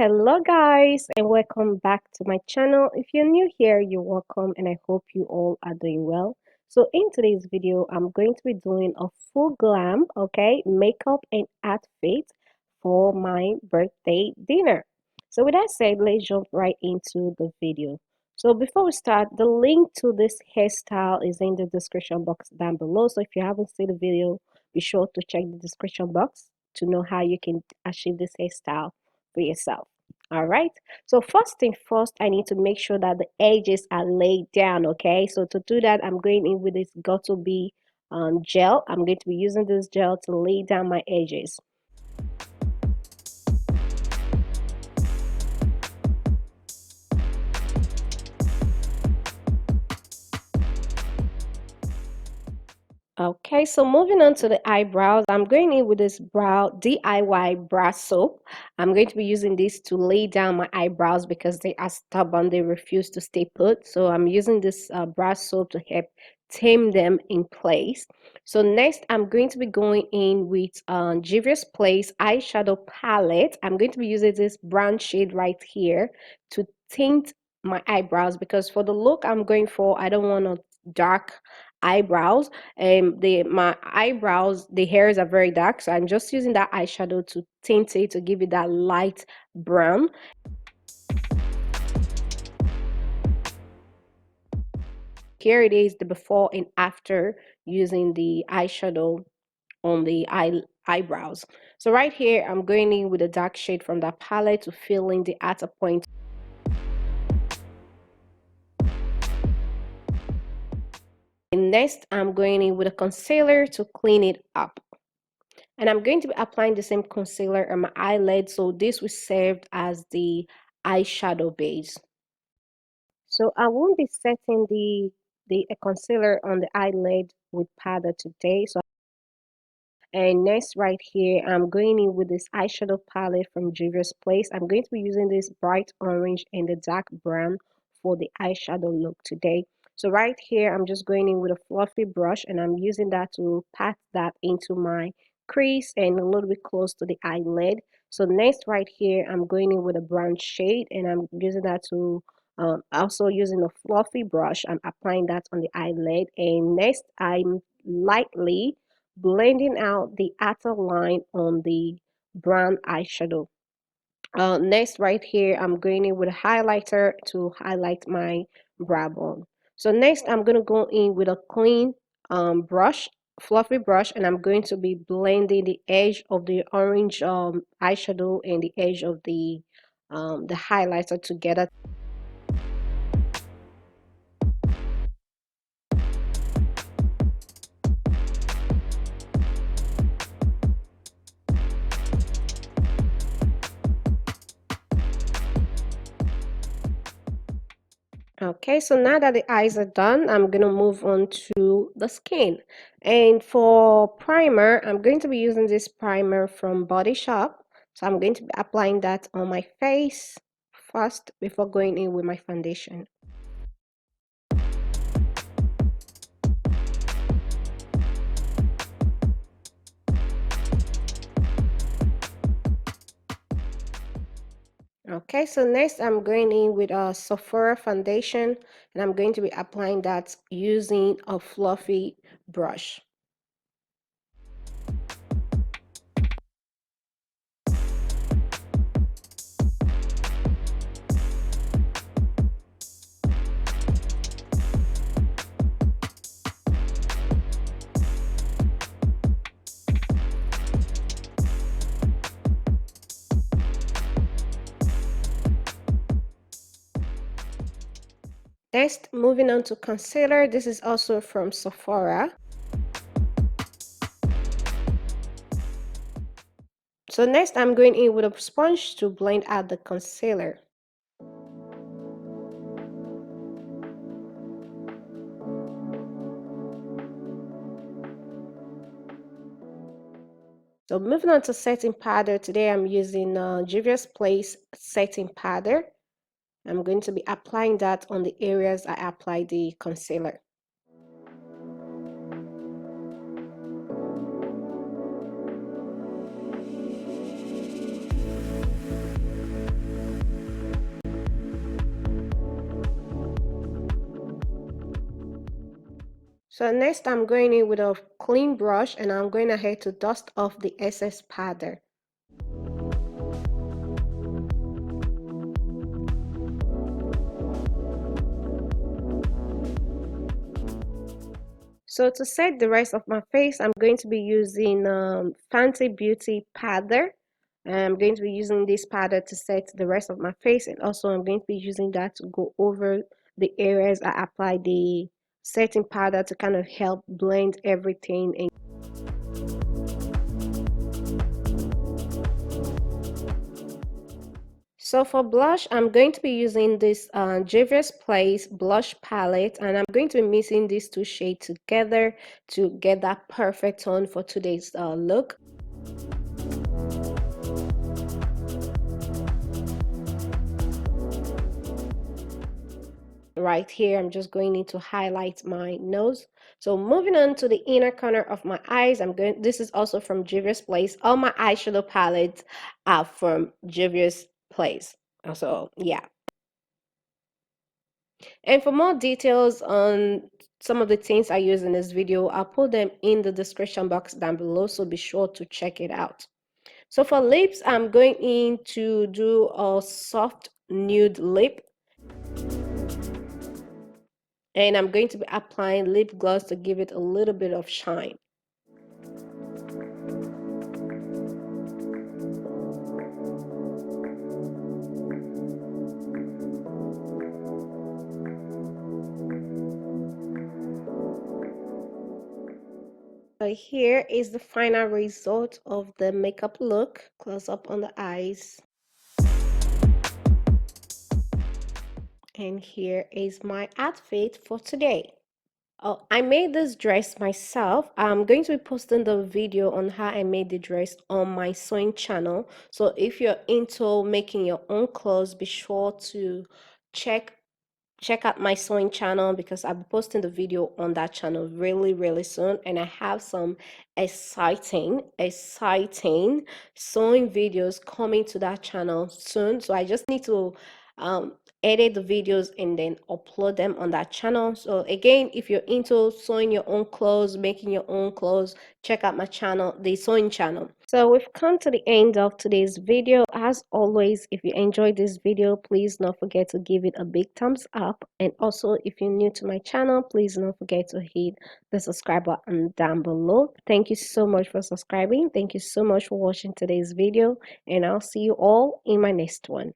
Hello guys and welcome back to my channel. If you're new here, you're welcome and I hope you all are doing well. So in today's video, I'm going to be doing a full glam, okay, makeup and outfit for my birthday dinner. So with that said, let's jump right into the video. So before we start, the link to this hairstyle is in the description box down below. So if you haven't seen the video, be sure to check the description box to know how you can achieve this hairstyle for yourself. All right, so first thing first, I need to make sure that the edges are laid down. Okay, so to do that, I'm going in with this got to be gel. I'm going to be using this gel to lay down my edges. Okay, so moving on to the eyebrows, I'm going in with this DIY brow soap. I'm going to be using this to lay down my eyebrows because they are stubborn, they refuse to stay put. So I'm using this brow soap to help tame them in place. So next, I'm going to be going in with Juvia's Place eyeshadow palette. I'm going to be using this brown shade right here to tint my eyebrows because for the look I'm going for, I don't want a dark eyebrows. My eyebrows, the hairs are very dark, so I'm just using that eyeshadow to tint it to give it that light brown. Here it is, the before and after using the eyeshadow on the eyebrows. So right here I'm going in with a dark shade from that palette to fill in the outer point. And next I'm going in with a concealer to clean it up. And I'm going to be applying the same concealer on my eyelid, so this will serve as the eyeshadow base. So I won't be setting the concealer on the eyelid with powder today. And next right here, I'm going in with this eyeshadow palette from Juvia's Place. I'm going to be using this bright orange and the dark brown for the eyeshadow look today. So right here, I'm just going in with a fluffy brush and I'm using that to pat that into my crease and a little bit close to the eyelid. So next right here, I'm going in with a brown shade and I'm using that to also using a fluffy brush. I'm applying that on the eyelid. And next, I'm lightly blending out the outer line on the brown eyeshadow. Next right here, I'm going in with a highlighter to highlight my brow bone. So next, I'm going to go in with a clean brush, fluffy brush, and I'm going to be blending the edge of the orange eyeshadow and the edge of the highlighter together. Okay, so now that the eyes are done, I'm going to move on to the skin. And for primer, I'm going to be using this primer from Body Shop. So I'm going to be applying that on my face first before going in with my foundation. Okay, so next I'm going in with a Sephora foundation and I'm going to be applying that using a fluffy brush. Next, moving on to concealer. This is also from Sephora. So next, I'm going in with a sponge to blend out the concealer. So moving on to setting powder, today I'm using Juvia's Place setting powder. I'm going to be applying that on the areas I applied the concealer. So next I'm going in with a clean brush and I'm going ahead to dust off the excess powder. So to set the rest of my face, I'm going to be using Fenty Beauty powder. I'm going to be using this powder to set the rest of my face, and also I'm going to be using that to go over the areas I apply the setting powder to kind of help blend everything. And so for blush, I'm going to be using this Juvia's Place blush palette, and I'm going to be mixing these two shades together to get that perfect tone for today's look. Right here, I'm just going in to highlight my nose. So moving on to the inner corner of my eyes, this is also from Juvia's Place. All my eyeshadow palettes are from Juvia's Place. So yeah. And for more details on some of the things I use in this video, I'll put them in the description box down below, so be sure to check it out. So for lips, I'm going in to do a soft nude lip. And I'm going to be applying lip gloss to give it a little bit of shine. So here is the final result of the makeup look. Close up on the eyes. And here is my outfit for today. Oh, I made this dress myself. I'm going to be posting the video on how I made the dress on my sewing channel. So if you're into making your own clothes, be sure to check out my sewing channel, because I'll be posting the video on that channel really soon, and I have some exciting sewing videos coming to that channel soon. So I just need to edit the videos and then upload them on that channel. So again, if you're into sewing your own clothes, making your own clothes, check out my channel, the sewing channel. So we've come to the end of today's video. As always, if you enjoyed this video, please don't forget to give it a big thumbs up. And also, if you're new to my channel, please don't forget to hit the subscribe button down below. Thank you so much for subscribing. Thank you so much for watching today's video, and I'll see you all in my next one.